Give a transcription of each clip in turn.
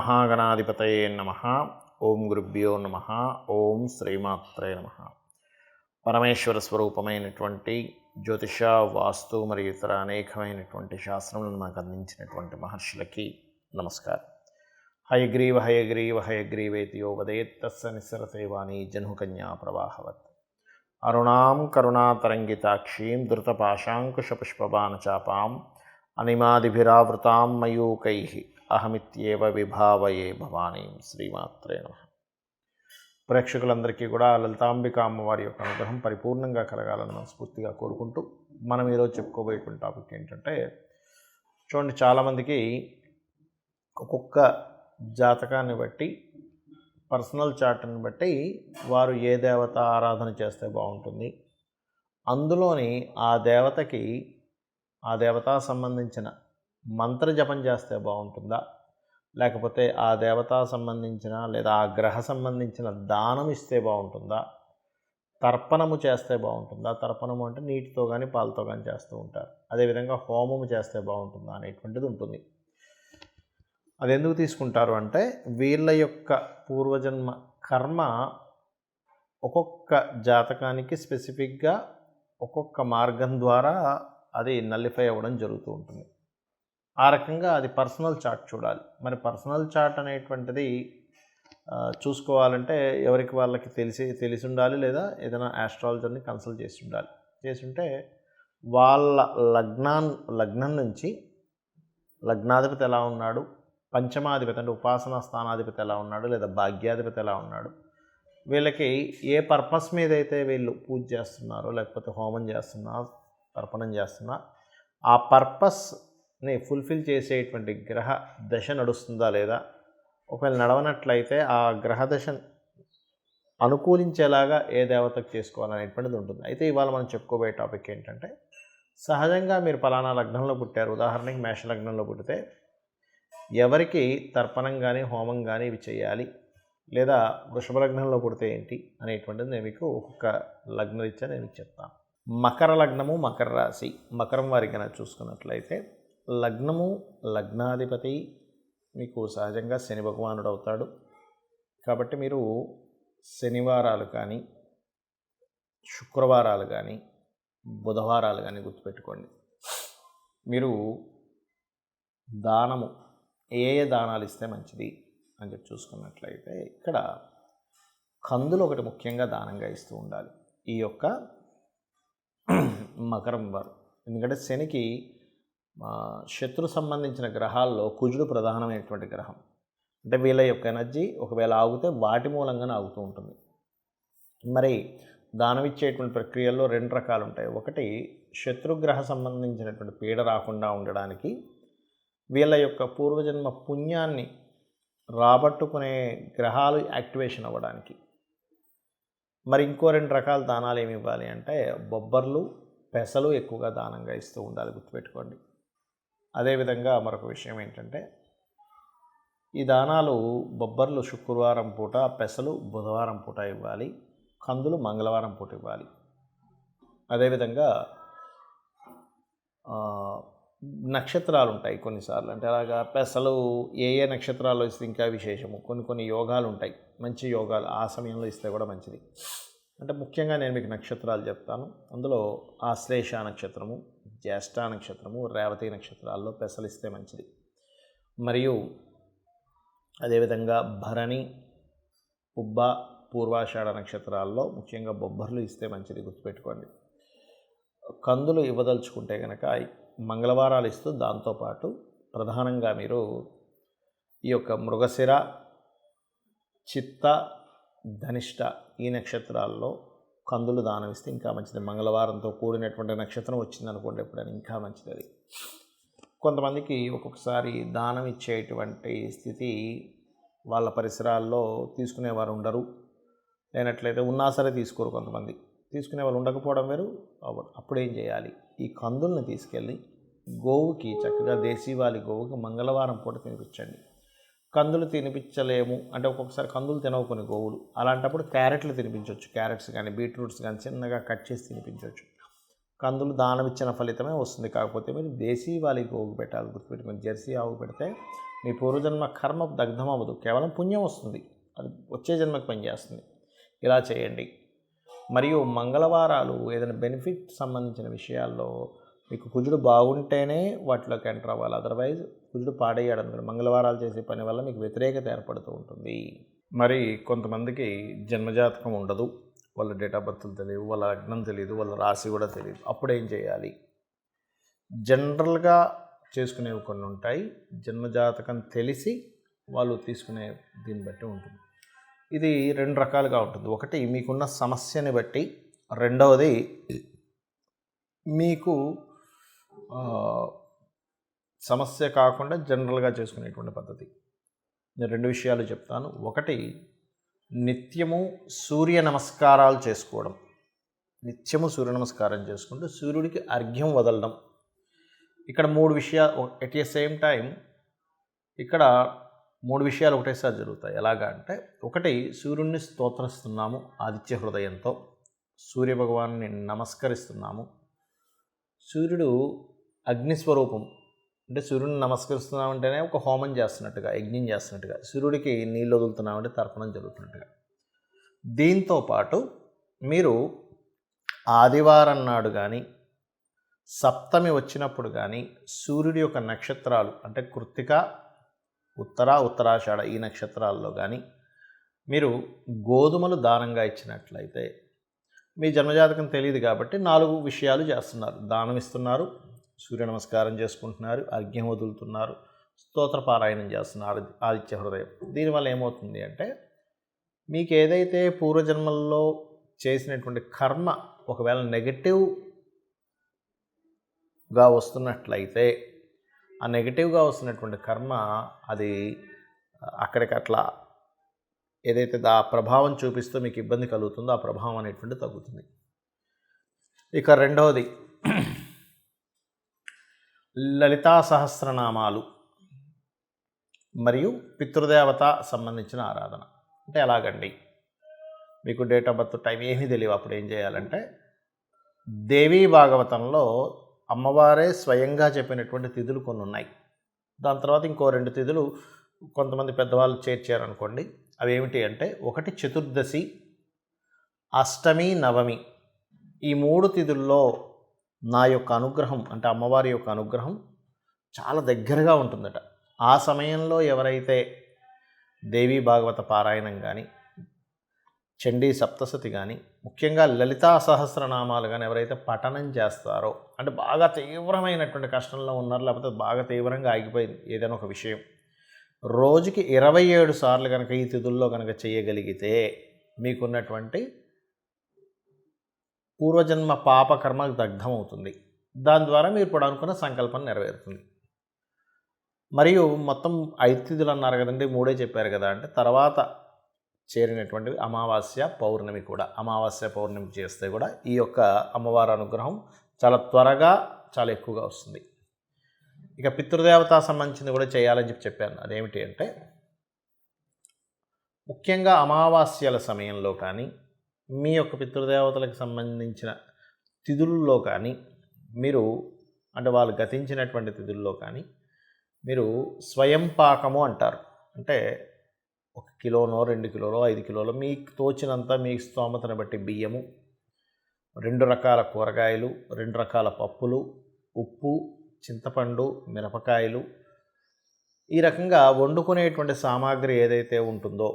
మహాగణాధిపతయే నమః. ఓం గురుభ్యో నమః. ఓం శ్రీమాత్రే నమః. పరమేశ్వర స్వరూపమైనటువంటి జ్యోతిష, వాస్తు మరియు ఇతర అనేకమైనటువంటి శాస్త్రములను మనకు అందించినటువంటి మహర్షులకి నమస్కారం. హయగ్రీవ హయగ్రీవ హయగ్రీవేతి యో వదేత్ తస్స నిస్సరతే వాణి జహ్నుకన్యా ప్రవాహవత్. అరుణాం కరుణాతరంగితాక్షీం ధృతపాశాంకుశపుష్పబాణచాపాం అనిమాదిభిరావృతాం మయూకైః అహమిత్యేవ విభావయే భవానీం. శ్రీమాత్రే నమః. ప్రేక్షకులందరికీ కూడా లలితాంబిక అమ్మవారి యొక్క అనుగ్రహం పరిపూర్ణంగా కలగాలని మనస్ఫూర్తిగా కోరుకుంటూ మనం ఈరోజు చెప్పుకోబోయేటువంటి టాపిక్ ఏంటంటే, చూడండి, చాలామందికి ఒక్కొక్క జాతకాన్ని బట్టి, పర్సనల్ చార్ట్ని బట్టి వారు ఏ దేవత ఆరాధన చేస్తే బాగుంటుంది, అందులోని ఆ దేవతకి ఆ దేవతా సంబంధించిన మంత్ర జపం చేస్తే బాగుంటుందా, లేకపోతే ఆ దేవతా సంబంధించిన లేదా ఆ గ్రహ సంబంధించిన దానం ఇస్తే బాగుంటుందా, తర్పణము చేస్తే బాగుంటుందా. తర్పణము అంటే నీటితో కానీ పాలతో కానీ చేస్తూ ఉంటారు. అదేవిధంగా హోమము చేస్తే బాగుంటుందా అనేటువంటిది ఉంటుంది. అది ఎందుకు తీసుకుంటారు అంటే, వీళ్ళ యొక్క పూర్వజన్మ కర్మ ఒక్కొక్క జాతకానికి స్పెసిఫిక్గా ఒక్కొక్క మార్గం ద్వారా అది నల్లిఫై అవ్వడం జరుగుతూ ఉంటుంది. ఆ రకంగా అది పర్సనల్ చార్ట్ చూడాలి. మరి పర్సనల్ చార్ట్ అనేటువంటిది చూసుకోవాలంటే ఎవరికి వాళ్ళకి తెలిసి ఉండాలి, లేదా ఏదైనా ఆస్ట్రాలజర్ని కన్సల్ట్ చేసి ఉంటే వాళ్ళ లగ్నం నుంచి లగ్నాధిపతి ఎలా ఉన్నాడు, పంచమాధిపతి అంటే ఉపాసనా స్థానాధిపతి ఎలా ఉన్నాడు, లేదా భాగ్యాధిపతి ఎలా ఉన్నాడు, వీళ్ళకి ఏ పర్పస్ మీద అయితే వీళ్ళు పూజ చేస్తున్నారో, లేకపోతే హోమం చేస్తున్నా, తర్పణం చేస్తున్నా, ఆ పర్పస్ని ఫుల్ఫిల్ చేసేటువంటి గ్రహ దశ నడుస్తుందా లేదా, ఒకవేళ నడవనట్లయితే ఆ గ్రహ దశ అనుకూలించేలాగా ఏ దేవతకు చేసుకోవాలనేటువంటిది ఉంటుంది. అయితే ఇవాళ మనం చెప్పుకోబోయే టాపిక్ ఏంటంటే, సహజంగా మీరు పలానా లగ్నంలో పుట్టారు, ఉదాహరణకి మేష లగ్నంలో పుట్టితే ఎవరికి తర్పణం కానీ హోమం కానీ ఇవి చేయాలి, లేదా వృషభ లగ్నంలో పుడితే ఏంటి అనేటువంటిది నేను మీకు ఒక్కొక్క లగ్నరీత్యా నేను మీకు చెప్తాను. మకర లగ్నము, మకర రాశి, మకరం వారికి కనుక చూసుకున్నట్లయితే లగ్నము, లగ్నాధిపతి మీకు సహజంగా శని భగవానుడు అవుతాడు. కాబట్టి మీరు శనివారాలు కానీ, శుక్రవారాలు కానీ, బుధవారాలు కానీ గుర్తుపెట్టుకోండి. మీరు దానము ఏ దానాలు ఇస్తే మంచిది అని చెప్పి చూసుకున్నట్లయితే, ఇక్కడ కందులు ఒకటి ముఖ్యంగా దానంగా ఇస్తూ ఉండాలి ఈ యొక్క మకరం వారు. ఎందుకంటే శనికి శత్రు సంబంధించిన గ్రహాల్లో కుజుడు ప్రధానమైనటువంటి గ్రహం. అంటే వీళ్ళ యొక్క ఎనర్జీ ఒకవేళ ఆగితే వాటి మూలంగానే ఆగుతూ ఉంటుంది. మరి దానం ఇచ్చేటువంటి ప్రక్రియల్లో రెండు రకాలు ఉంటాయి. ఒకటి, శత్రుగ్రహ సంబంధించినటువంటి పీడ రాకుండా ఉండడానికి, వీళ్ళ యొక్క పూర్వజన్మ పుణ్యాన్ని రాబట్టుకునే గ్రహాలు యాక్టివేషన్ అవ్వడానికి. మరి ఇంకో రెండు రకాల దానాలు ఏమి ఇవ్వాలి అంటే, బొబ్బర్లు, పెసలు ఎక్కువగా దానంగా ఇస్తూ ఉండాలి, గుర్తుపెట్టుకోండి. అదేవిధంగా మరొక విషయం ఏంటంటే, ఈ దానాలు బొబ్బర్లు శుక్రవారం పూట, పెసలు బుధవారం పూట ఇవ్వాలి, కందులు మంగళవారం పూట ఇవ్వాలి. అదేవిధంగా నక్షత్రాలు ఉంటాయి కొన్నిసార్లు, అంటే అలాగా పెసలు ఏ నక్షత్రాల్లో ఇస్తే ఇంకా విశేషము. కొన్ని యోగాలు ఉంటాయి, మంచి యోగాలు ఆ సమయంలో ఇస్తే కూడా మంచిది. అంటే ముఖ్యంగా నేను మీకు నక్షత్రాలు చెప్తాను. అందులో ఆశ్లేష నక్షత్రము, జ్యేష్ఠ నక్షత్రము, రేవతి నక్షత్రాల్లో పెసలు ఇస్తే మంచిది. మరియు అదేవిధంగా భరణి, పుబ్బ, పూర్వాషాఢ నక్షత్రాల్లో ముఖ్యంగా బొబ్బర్లు ఇస్తే మంచిది, గుర్తుపెట్టుకోండి. కందులు ఇవ్వదలుచుకుంటే కనుక మంగళవారాలు ఇస్తూ, దాంతోపాటు ప్రధానంగా మీరు ఈ యొక్క మృగశిర, చిత్త, ధనిష్ట ఈ నక్షత్రాల్లో కందులు దానం ఇస్తే ఇంకా మంచిది. మంగళవారంతో కూడినటువంటి నక్షత్రం వచ్చిందనుకోండి ఎప్పుడైనా, ఇంకా మంచిది అది. కొంతమందికి ఒక్కొక్కసారి దానం ఇచ్చేటువంటి స్థితి వాళ్ళ పరిసరాల్లో తీసుకునేవారు ఉండరు, లేనట్లయితే ఉన్నా సరే తీసుకోరు. కొంతమంది తీసుకునే వాళ్ళు ఉండకపోవడం వేరు. అప్పుడు ఏం చేయాలి, ఈ కందుల్ని తీసుకెళ్ళి గోవుకి, చక్కగా దేశీవాలి గోవుకి మంగళవారం పూట తినిపించండి. కందులు తినిపించలేము అంటే ఒక్కొక్కసారి కందులు తినవు కొన్ని గోవులు, అలాంటప్పుడు క్యారెట్లు తినిపించవచ్చు. క్యారెట్స్ కానీ బీట్రూట్స్ కానీ చిన్నగా కట్ చేసి తినిపించవచ్చు. కందులు దానం ఇచ్చిన ఫలితమే వస్తుంది. కాకపోతే మీరు దేశీ వాలికి ఆవు పెట్టాలి, గుర్తుపెట్టుకొని. జెర్సీ ఆవు పెడితే మీ పూర్వజన్మ కర్మ దగ్ధం అవ్వదు, కేవలం పుణ్యం వస్తుంది, అది వచ్చే జన్మకు పనిచేస్తుంది. ఇలా చేయండి. మరియు మంగళవారాలు ఏదైనా బెనిఫిట్ సంబంధించిన విషయాల్లో మీకు కుజుడు బాగుంటేనే వాటిలోకి ఎంటర్ అవ్వాలి. అదర్వైజ్ కుజుడు పాడేయడం మంగళవారాలు చేసే పని వల్ల మీకు వ్యతిరేకత ఏర్పడుతూ ఉంటుంది. మరి కొంతమందికి జన్మజాతకం ఉండదు, వాళ్ళ డేట్ ఆఫ్ బర్త్లు తెలియదు, వాళ్ళ లగ్నం తెలియదు, వాళ్ళ రాశి కూడా తెలియదు. అప్పుడు ఏం చేయాలి? జనరల్గా చేసుకునేవి కొన్ని ఉంటాయి. జన్మజాతకం తెలిసి వాళ్ళు తీసుకునే దీన్ని బట్టి ఉంటుంది. ఇది 2 రకాలుగా ఉంటుంది. ఒకటి మీకున్న సమస్యని బట్టి, రెండవది మీకు సమస్య కాకుండా జనరల్గా చేసుకునేటువంటి పద్ధతి. నేను 2 విషయాలు చెప్తాను. ఒకటి, నిత్యము సూర్య నమస్కారాలు చేసుకోవడం. నిత్యము సూర్య నమస్కారం చేసుకుంటూ సూర్యుడికి అర్ఘ్యం వదలడం. ఇక్కడ 3 విషయాలు ఎట్ ఏ సేమ్ టైం ఇక్కడ 3 విషయాలు ఒకటేసారి జరుగుతాయి. ఎలాగా అంటే, ఒకటి, సూర్యుడిని స్తోత్రిస్తున్నాము ఆదిత్య హృదయంతో, సూర్యభగవాన్ని నమస్కరిస్తున్నాము. సూర్యుడు అగ్నిస్వరూపం, అంటే సూర్యుడిని నమస్కరిస్తున్నామంటేనే ఒక హోమం చేస్తున్నట్టుగా, యజ్ఞం చేస్తున్నట్టుగా, సూర్యుడికి నీళ్ళు వదులుతున్నామంటే తర్పణం జరుగుతున్నట్టుగా. దీంతో పాటు మీరు ఆదివారం నాడు కానీ, సప్తమి వచ్చినప్పుడు కానీ, సూర్యుడి యొక్క నక్షత్రాలు అంటే కృత్తిక, ఉత్తరాషాఢ ఈ నక్షత్రాల్లో కానీ మీరు గోధుమలు దానంగా ఇచ్చినట్లయితే, మీ జన్మజాతకం తెలియదు కాబట్టి 4 విషయాలు చేస్తున్నారు. దానం ఇస్తున్నారు, సూర్య నమస్కారం చేసుకుంటున్నారు, అర్ఘ్యం వదులుతున్నారు, స్తోత్రపారాయణం చేస్తున్నారు ఆదిత్య హృదయం. దీనివల్ల ఏమవుతుంది అంటే, మీకు ఏదైతే పూర్వజన్మల్లో చేసినటువంటి కర్మ ఒకవేళ నెగటివ్గా వస్తున్నట్లయితే, ఆ నెగటివ్గా వస్తున్నటువంటి కర్మ అది అక్కడికట్లా ఏదైతే ఆ ప్రభావం చూపిస్తూ మీకు ఇబ్బంది కలుగుతుందో ఆ ప్రభావం అనేటువంటి తగ్గుతుంది. ఇక రెండవది, లలితా సహస్రనామాలు మరియు పితృదేవత సంబంధించిన ఆరాధన. అంటే ఎలాగండి? మీకు డేట్ ఆఫ్ బర్త్ టైం ఏమీ తెలియవు. అప్పుడు ఏం చేయాలంటే, దేవీ భాగవతంలో అమ్మవారే స్వయంగా చెప్పినటువంటి తిథులు కొన్ని ఉన్నాయి. దాని తర్వాత ఇంకో 2 తిథులు కొంతమంది పెద్దవాళ్ళు చేర్చారనుకోండి. అవి ఏమిటి అంటే, ఒకటి చతుర్దశి, అష్టమి, నవమి. ఈ 3 తిథుల్లో నా యొక్క అనుగ్రహం అంటే అమ్మవారి యొక్క అనుగ్రహం చాలా దగ్గరగా ఉంటుందట. ఆ సమయంలో ఎవరైతే దేవీ భాగవత పారాయణం కానీ, చండీ సప్తశతి కానీ, ముఖ్యంగా లలితా సహస్రనామాలు కానీ ఎవరైతే పఠనం చేస్తారో, అంటే బాగా తీవ్రమైనటువంటి కష్టంలో ఉన్నారు, లేకపోతే బాగా తీవ్రంగా ఆగిపోయింది ఏదైనా ఒక విషయం, రోజుకి 27 సార్లు కనుక ఈ తిథుల్లో కనుక చేయగలిగితే మీకున్నటువంటి పూర్వజన్మ పాపకర్మ దగ్ధం అవుతుంది. దాని ద్వారా మీరు ఇప్పుడు అనుకున్న సంకల్పం నెరవేరుతుంది. మరియు మొత్తం 5 తిథులు అన్నారు కదండి, 3 చెప్పారు కదా. అంటే తర్వాత చేరినటువంటివి అమావాస్య, పౌర్ణమి కూడా. అమావాస్య, పౌర్ణమి చేస్తే కూడా ఈ యొక్క అమ్మవారి అనుగ్రహం చాలా త్వరగా చాలా ఎక్కువగా వస్తుంది. ఇక పితృదేవత సంబంధించింది కూడా చేయాలని చెప్పాను. అదేమిటి అంటే, ముఖ్యంగా అమావాస్యల సమయంలో కానీ, మీ యొక్క పితృదేవతలకు సంబంధించిన తిథుల్లో కానీ మీరు, అంటే వాళ్ళు గతించినటువంటి తిథుల్లో కానీ మీరు స్వయం పాకము అంటారు. అంటే 1 కిలోనో 2 కిలోలో 5 కిలోలో మీకు తోచినంత మీ స్తోమతను బట్టి బియ్యము, 2 రకాల కూరగాయలు, 2 రకాల పప్పులు, ఉప్పు, చింతపండు, మిరపకాయలు, ఈ రకంగా వండుకునేటువంటి సామాగ్రి ఏదైతే ఉంటుందో,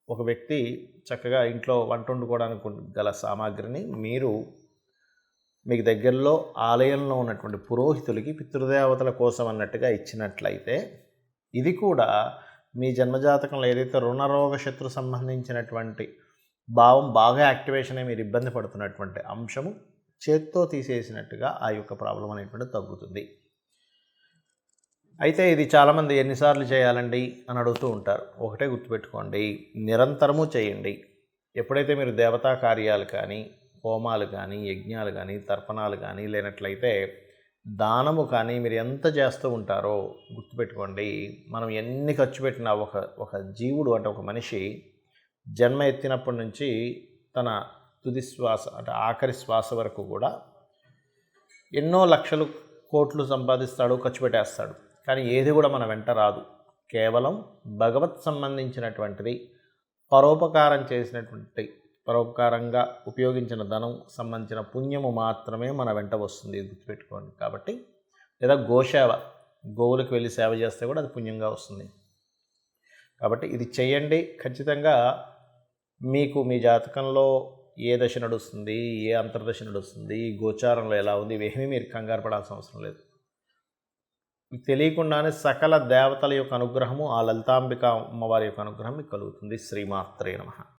ఒక వ్యక్తి చక్కగా ఇంట్లో వంట వండుకోవడానికి గల సామాగ్రిని మీరు మీకు దగ్గరలో ఆలయంలో ఉన్నటువంటి పురోహితులకి పితృదేవతల కోసం అన్నట్టుగా ఇచ్చినట్లయితే, ఇది కూడా మీ జన్మజాతకంలో ఏదైతే రుణరోగ శత్రు సంబంధించినటువంటి భావం బాగా యాక్టివేషన్ అయ్యి మీరు ఇబ్బంది పడుతున్నటువంటి అంశము చేత్తో తీసేసినట్టుగా ఆ యొక్క ప్రాబ్లం అనేటువంటి తగ్గుతుంది. అయితే ఇది చాలామంది ఎన్నిసార్లు చేయాలండి అని అడుగుతూ ఉంటారు. ఒకటే గుర్తుపెట్టుకోండి, నిరంతరము చేయండి. ఎప్పుడైతే మీరు దేవతా కార్యాలు కానీ, హోమాలు కానీ, యజ్ఞాలు కానీ, తర్పణాలు కానీ, లేనట్లయితే దానము కానీ మీరు ఎంత చేస్తూ ఉంటారో గుర్తుపెట్టుకోండి, మనం ఎన్ని ఖర్చు పెట్టినా ఒక జీవుడు అంటే ఒక మనిషి జన్మ ఎత్తినప్పటి నుంచి తన తుది శ్వాస అంటే ఆఖరి శ్వాస వరకు కూడా ఎన్నో లక్షలు కోట్లు సంపాదిస్తాడు, ఖర్చు పెట్టేస్తాడు, కానీ ఏది కూడా మన వెంట రాదు. కేవలం భగవత్ సంబంధించినటువంటిది, పరోపకారంగా ఉపయోగించిన ధనం సంబంధించిన పుణ్యము మాత్రమే మన వెంట వస్తుంది, గుర్తుపెట్టుకోండి. కాబట్టి లేదా గోసేవ, గోవులకు వెళ్ళి సేవ చేస్తే కూడా అది పుణ్యంగా వస్తుంది. కాబట్టి ఇది చేయండి. ఖచ్చితంగా మీకు మీ జాతకంలో ఏ దశ నడుస్తుంది, ఏ అంతర్దశ నడుస్తుంది, గోచారంలో ఎలా ఉంది, ఇవేమీ మీరు కంగారు పడాల్సిన అవసరం లేదు. తెలియకుండానే సకల దేవతల యొక్క అనుగ్రహము, ఆ లలితాంబిక అమ్మవారి యొక్క అనుగ్రహం మీకు కలుగుతుంది. శ్రీమాత్రే నమః.